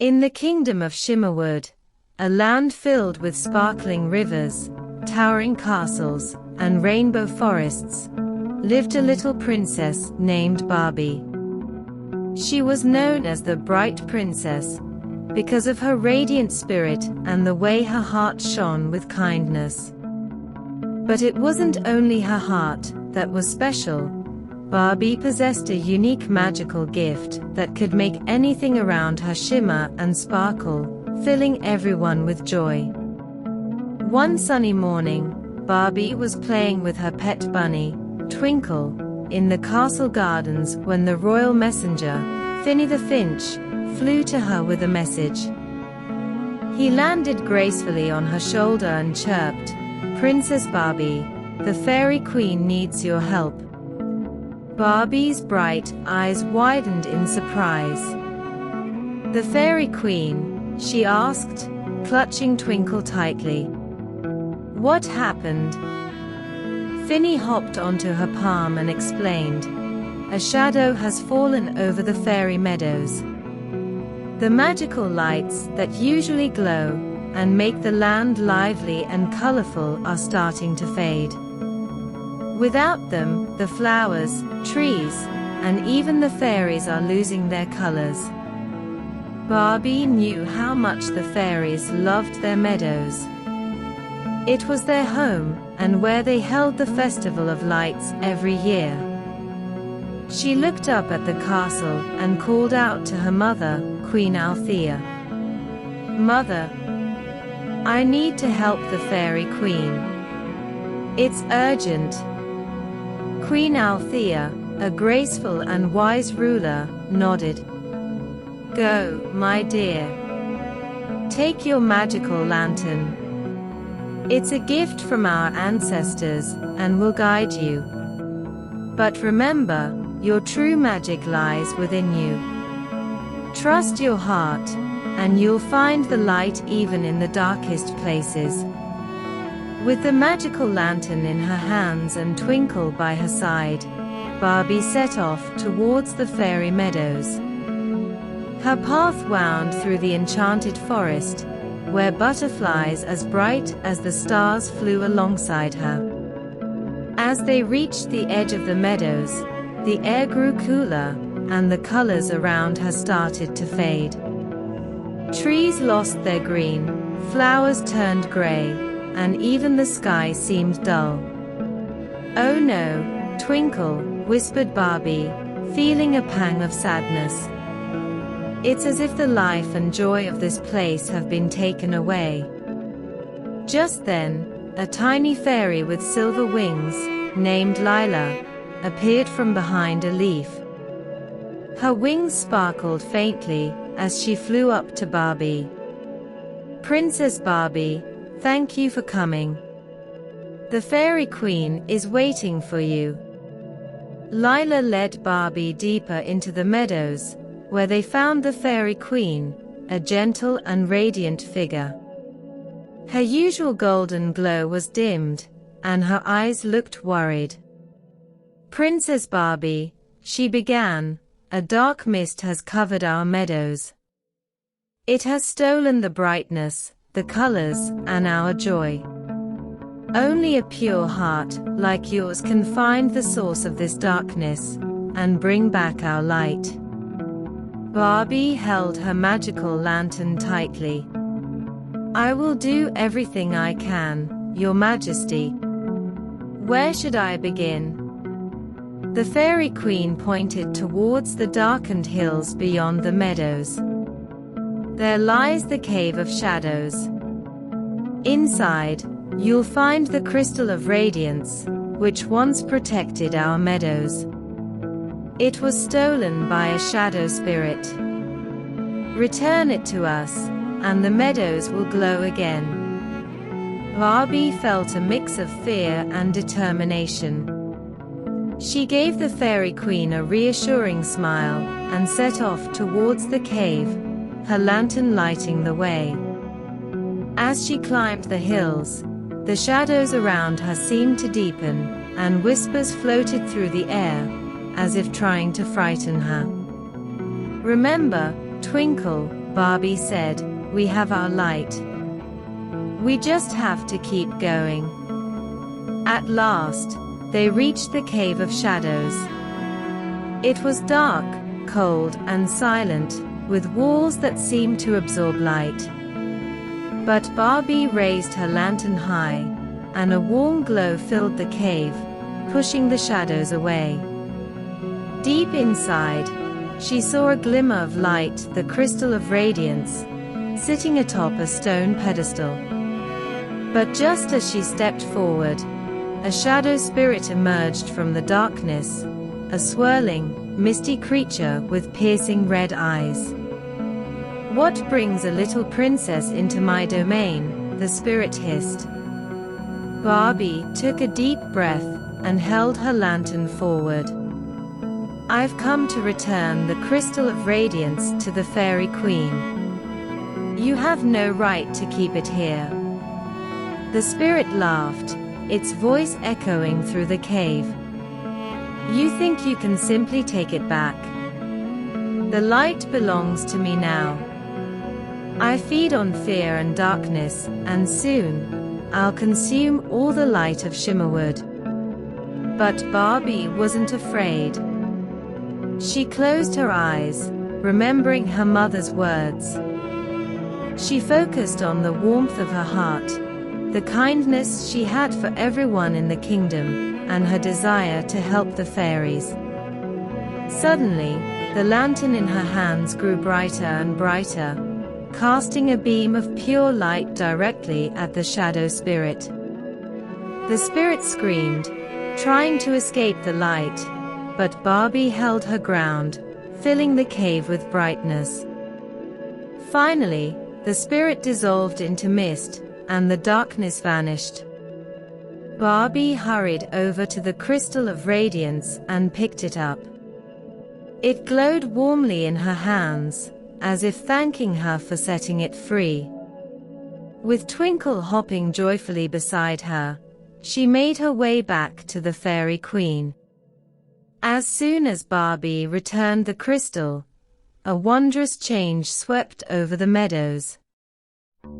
In the kingdom of Shimmerwood, a land filled with sparkling rivers, towering castles, and rainbow forests, lived a little princess named Barbie. She was known as the Bright Princess because of her radiant spirit and the way her heart shone with kindness. But it wasn't only her heart that was special. Barbie possessed a unique magical gift that could make anything around her shimmer and sparkle, filling everyone with joy. One sunny morning, Barbie was playing with her pet bunny, Twinkle, in the castle gardens when the royal messenger, Finny the Finch, flew to her with a message. He landed gracefully on her shoulder and chirped, "Princess Barbie, the Fairy Queen needs your help." Barbie's bright eyes widened in surprise. "The Fairy Queen?" she asked, clutching Twinkle tightly. "What happened?" Finny hopped onto her palm and explained, "A shadow has fallen over the Fairy Meadows. The magical lights that usually glow and make the land lively and colorful are starting to fade. Without them, the flowers, trees, and even the fairies are losing their colors." Barbie knew how much the fairies loved their meadows. It was their home, and where they held the Festival of Lights every year. She looked up at the castle and called out to her mother, Queen Althea. "Mother, I need to help the Fairy Queen. It's urgent." Queen Althea, a graceful and wise ruler, nodded. "Go, my dear. Take your magical lantern. It's a gift from our ancestors, and will guide you. But remember, your true magic lies within you. Trust your heart, and you'll find the light even in the darkest places." With the magical lantern in her hands and Twinkle by her side, Barbie set off towards the Fairy Meadows. Her path wound through the enchanted forest, where butterflies as bright as the stars flew alongside her. As they reached the edge of the meadows, the air grew cooler, and the colors around her started to fade. Trees lost their green, flowers turned gray, and even the sky seemed dull. "Oh no, Twinkle," whispered Barbie, feeling a pang of sadness. "It's as if the life and joy of this place have been taken away." Just then, a tiny fairy with silver wings, named Lila, appeared from behind a leaf. Her wings sparkled faintly as she flew up to Barbie. "Princess Barbie, thank you for coming. The Fairy Queen is waiting for you." Lila led Barbie deeper into the meadows, where they found the Fairy Queen, a gentle and radiant figure. Her usual golden glow was dimmed, and her eyes looked worried. "Princess Barbie," she began, "a dark mist has covered our meadows. It has stolen the brightness, the colors, and our joy. Only a pure heart, like yours, can find the source of this darkness, and bring back our light." Barbie held her magical lantern tightly. "I will do everything I can, Your Majesty. Where should I begin?" The Fairy Queen pointed towards the darkened hills beyond the meadows. "There lies the Cave of Shadows. Inside, you'll find the Crystal of Radiance, which once protected our meadows. It was stolen by a shadow spirit. Return it to us, and the meadows will glow again." Barbie felt a mix of fear and determination. She gave the Fairy Queen a reassuring smile, and set off towards the cave, her lantern lighting the way. As she climbed the hills, the shadows around her seemed to deepen, and whispers floated through the air, as if trying to frighten her. "Remember, Twinkle," Barbie said, "We have our light. We just have to keep going." At last, they reached the Cave of Shadows. It was dark, cold, and silent, with walls that seemed to absorb light. But Barbie raised her lantern high, and a warm glow filled the cave, pushing the shadows away. Deep inside, she saw a glimmer of light, the Crystal of Radiance, sitting atop a stone pedestal. But just as she stepped forward, a shadow spirit emerged from the darkness, a swirling, misty creature with piercing red eyes. "What brings a little princess into my domain?" the spirit hissed. Barbie took a deep breath and held her lantern forward. "I've come to return the Crystal of Radiance to the Fairy Queen. You have no right to keep it here." The spirit laughed, its voice echoing through the cave. "You think you can simply take it back? The light belongs to me now. I feed on fear and darkness, and soon, I'll consume all the light of Shimmerwood." But Barbie wasn't afraid. She closed her eyes, remembering her mother's words. She focused on the warmth of her heart, the kindness she had for everyone in the kingdom, and her desire to help the fairies. Suddenly, the lantern in her hands grew brighter and brighter, casting a beam of pure light directly at the shadow spirit. The spirit screamed, trying to escape the light, but Barbie held her ground, filling the cave with brightness. Finally, the spirit dissolved into mist, and the darkness vanished. Barbie hurried over to the Crystal of Radiance and picked it up. It glowed warmly in her hands, as if thanking her for setting it free. With Twinkle hopping joyfully beside her, she made her way back to the Fairy Queen. As soon as Barbie returned the crystal, a wondrous change swept over the meadows.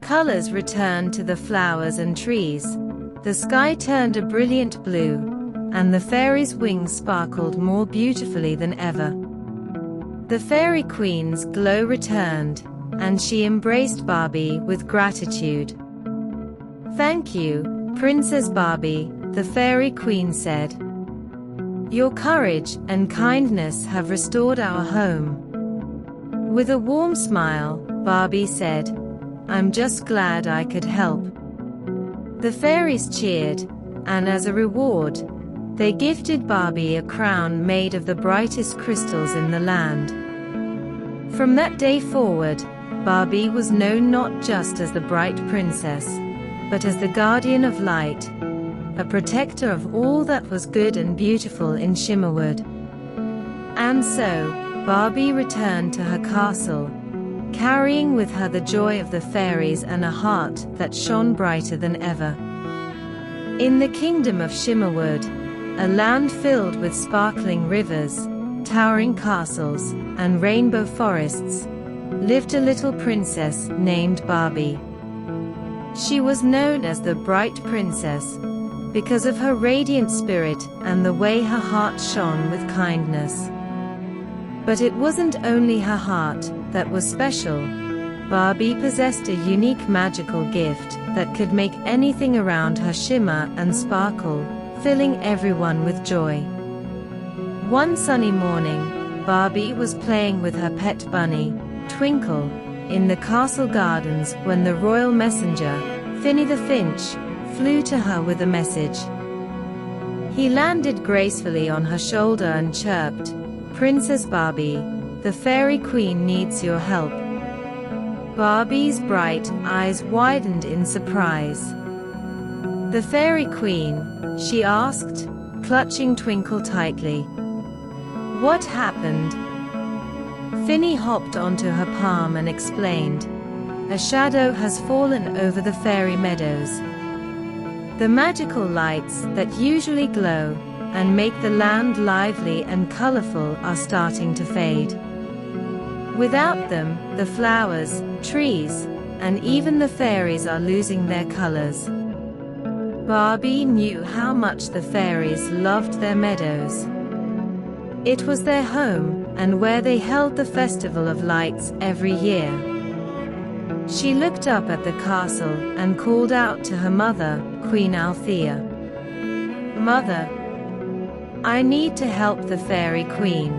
Colors returned to the flowers and trees, the sky turned a brilliant blue, and the fairies' wings sparkled more beautifully than ever. The Fairy Queen's glow returned, and she embraced Barbie with gratitude. "Thank you, Princess Barbie," the Fairy Queen said. "Your courage and kindness have restored our home." With a warm smile, Barbie said, "I'm just glad I could help." The fairies cheered, and as a reward, they gifted Barbie a crown made of the brightest crystals in the land. From that day forward, Barbie was known not just as the bright princess, but as the guardian of light, a protector of all that was good and beautiful in Shimmerwood. And so, Barbie returned to her castle, carrying with her the joy of the fairies and a heart that shone brighter than ever. In the kingdom of Shimmerwood, a land filled with sparkling rivers, towering castles, and rainbow forests, lived a little princess named Barbie. She was known as the Bright Princess because of her radiant spirit and the way her heart shone with kindness. But it wasn't only her heart that was special. Barbie possessed a unique magical gift that could make anything around her shimmer and sparkle, filling everyone with joy. One sunny morning, Barbie was playing with her pet bunny, Twinkle, in the castle gardens when the royal messenger, Finny the Finch, flew to her with a message. He landed gracefully on her shoulder and chirped, "Princess Barbie, the Fairy Queen needs your help." Barbie's bright eyes widened in surprise. "The Fairy Queen?" she asked, clutching Twinkle tightly. "What happened?" Finny hopped onto her palm and explained, "A shadow has fallen over the Fairy Meadows. The magical lights that usually glow and make the land lively and colorful are starting to fade." Without them, the flowers, trees, and even the fairies are losing their colors. Barbie knew how much the fairies loved their meadows. It was their home, and where they held the Festival of Lights every year. She looked up at the castle and called out to her mother, Queen Althea. "Mother, I need to help the Fairy Queen.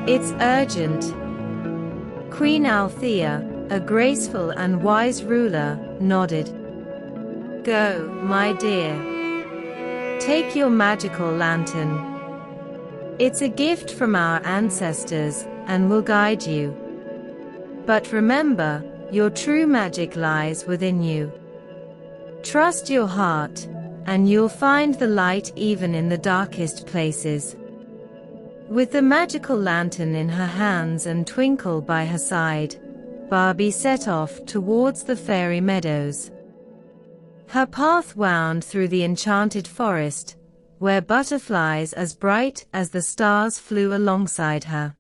It's urgent." Queen Althea, a graceful and wise ruler, nodded. "Go, my dear. Take your magical lantern. It's a gift from our ancestors, and will guide you. But remember, your true magic lies within you. Trust your heart, and you'll find the light even in the darkest places." With the magical lantern in her hands and Twinkle by her side, Barbie set off towards the Fairy Meadows. Her path wound through the enchanted forest, where butterflies as bright as the stars flew alongside her.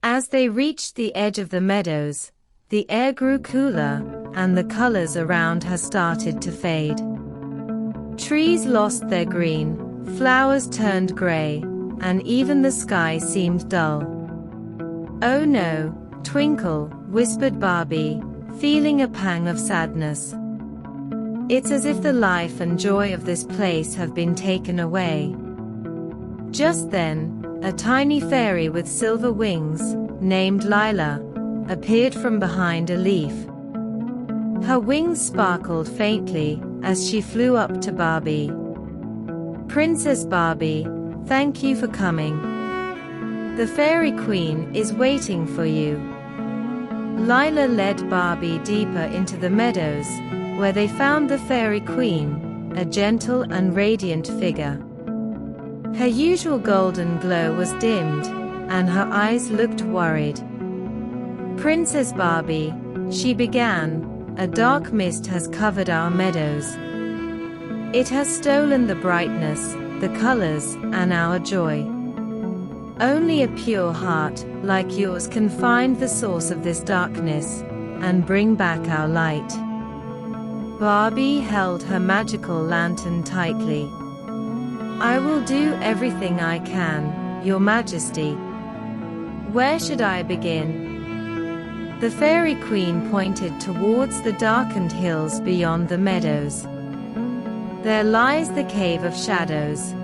As they reached the edge of the meadows, the air grew cooler, and the colors around her started to fade. Trees lost their green, flowers turned gray, and even the sky seemed dull. "Oh no, Twinkle," whispered Barbie, feeling a pang of sadness. "It's as if the life and joy of this place have been taken away." Just then, a tiny fairy with silver wings, named Lila, appeared from behind a leaf. Her wings sparkled faintly as she flew up to Barbie. "Princess Barbie, thank you for coming. The Fairy Queen is waiting for you." Lila led Barbie deeper into the meadows, where they found the Fairy Queen, a gentle and radiant figure. Her usual golden glow was dimmed, and her eyes looked worried. "Princess Barbie," she began, "a dark mist has covered our meadows. It has stolen the brightness, the colors, and our joy. Only a pure heart, like yours, can find the source of this darkness, and bring back our light." Barbie held her magical lantern tightly. "I will do everything I can, Your Majesty. Where should I begin?" The Fairy Queen pointed towards the darkened hills beyond the meadows. "There lies the Cave of Shadows.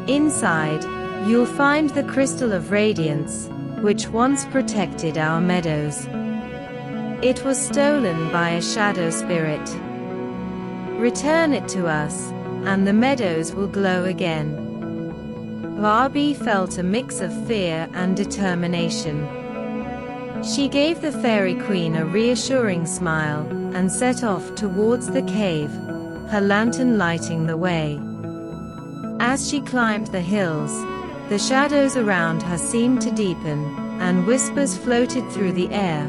Inside, you'll find the Crystal of Radiance, which once protected our meadows. It was stolen by a shadow spirit. Return it to us, and the meadows will glow again." Barbie felt a mix of fear and determination. She gave the Fairy Queen a reassuring smile, and set off towards the cave, her lantern lighting the way. As she climbed the hills, the shadows around her seemed to deepen, and whispers floated through the air,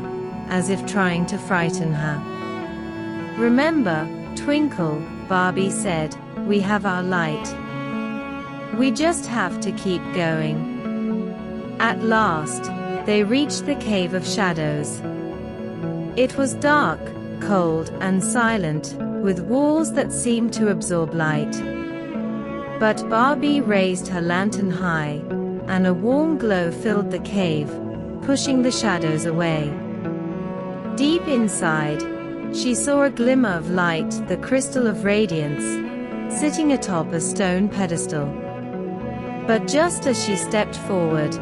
as if trying to frighten her. "Remember, Twinkle," Barbie said, "we have our light. We just have to keep going." At last, they reached the Cave of Shadows. It was dark, cold, and silent, with walls that seemed to absorb light. But Barbie raised her lantern high, and a warm glow filled the cave, pushing the shadows away. Deep inside, she saw a glimmer of light, the Crystal of Radiance, sitting atop a stone pedestal. But just as she stepped forward,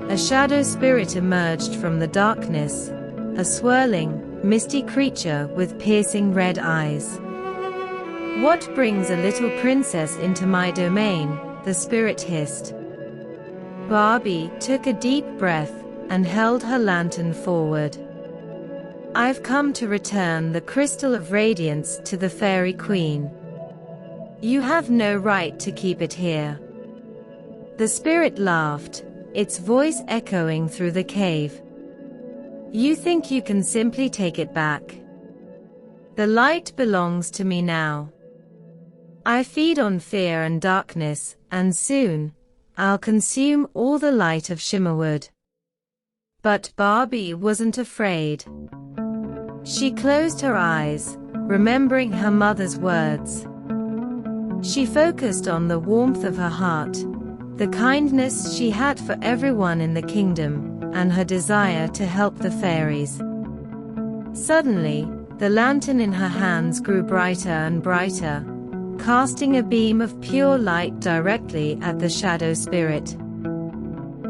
a shadow spirit emerged from the darkness, a swirling, misty creature with piercing red eyes. "What brings a little princess into my domain?" the spirit hissed. Barbie took a deep breath and held her lantern forward. "I've come to return the Crystal of Radiance to the Fairy Queen. You have no right to keep it here." The spirit laughed, its voice echoing through the cave. "You think you can simply take it back? The light belongs to me now. I feed on fear and darkness, and soon, I'll consume all the light of Shimmerwood." But Barbie wasn't afraid. She closed her eyes, remembering her mother's words. She focused on the warmth of her heart, the kindness she had for everyone in the kingdom, and her desire to help the fairies. Suddenly, the lantern in her hands grew brighter and brighter, casting a beam of pure light directly at the shadow spirit.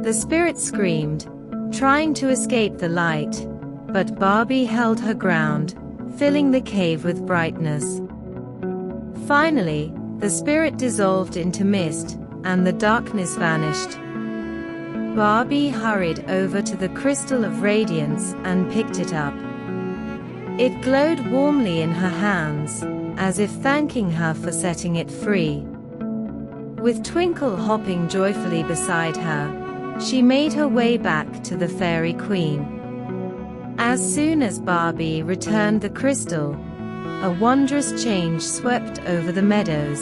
The spirit screamed, trying to escape the light, but Barbie held her ground, filling the cave with brightness. Finally, the spirit dissolved into mist, and the darkness vanished. Barbie hurried over to the Crystal of Radiance and picked it up. It glowed warmly in her hands, as if thanking her for setting it free. With Twinkle hopping joyfully beside her, she made her way back to the Fairy Queen. As soon as Barbie returned the crystal, a wondrous change swept over the meadows.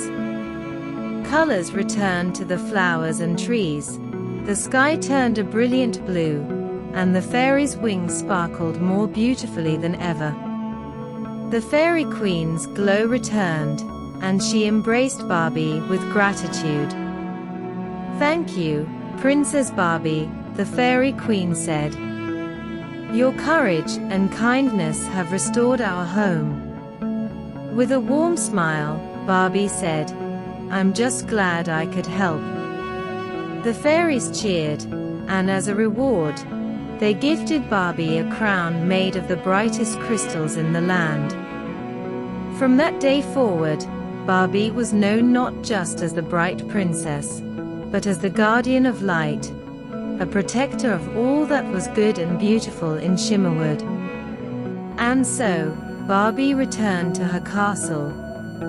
Colors returned to the flowers and trees, the sky turned a brilliant blue, and the fairies' wings sparkled more beautifully than ever. The Fairy Queen's glow returned, and she embraced Barbie with gratitude. "Thank you, Princess Barbie," the Fairy Queen said. "Your courage and kindness have restored our home." With a warm smile, Barbie said, "I'm just glad I could help." The fairies cheered, and as a reward, they gifted Barbie a crown made of the brightest crystals in the land. From that day forward, Barbie was known not just as the bright princess, but as the guardian of light, a protector of all that was good and beautiful in Shimmerwood. And so, Barbie returned to her castle,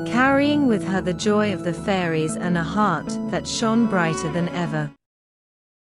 carrying with her the joy of the fairies and a heart that shone brighter than ever.